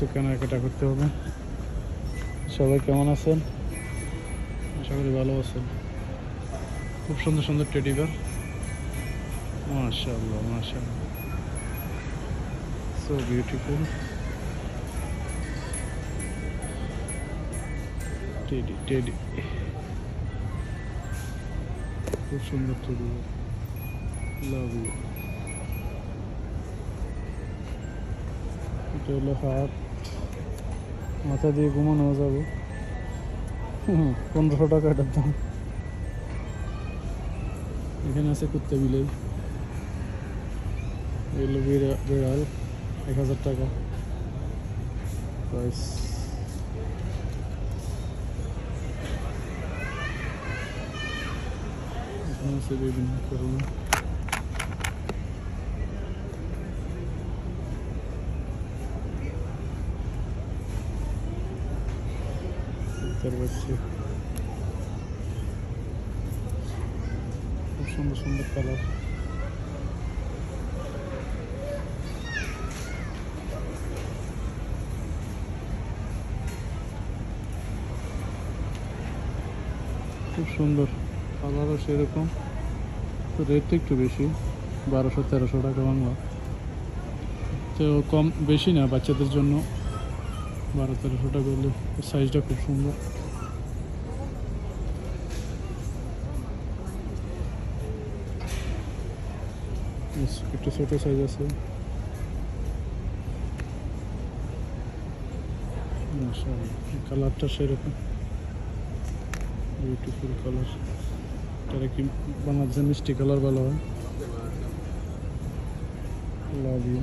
কিছু কেনাকাটা করতে হবে। সবাই কেমন আছেন? আশা করি ভালো আছেন। খুব সুন্দর সুন্দর টেডি বিয়ার, মাশাআল্লাহ মাশাআল্লাহ, সো বিউটিফুল। টেডি টেডি, খুব সুন্দর টেডি বিয়ার, লাভ ইউ। এটা হলো হাত, মাথা দিয়ে ঘুমানো যাবে। 1500 টাকা এটার দাম। এখানে আছে কুত্তা বিলাই, এগুলো বিড়াল, 1000 টাকা প্রাইস। এখানে আছে বিভিন্ন ধরনের কুত্তার বাচ্চা, খুব সুন্দর সুন্দর কালার। খুব সুন্দর কালারও সেরকম, তো রেটটা একটু বেশি, 1200-1300 টাকা বাংলা। তো কম বেশি না, বাচ্চাদের জন্য 1200-1300 টাকা হলে। সাইজটা খুব সুন্দর। একটু ছোটো সাইজ আছে, কালারটা সেরকম বিউটিফুল কালার। এটা কি বাংলাদেশের মিষ্টি কালার ভালো হয়। Love you.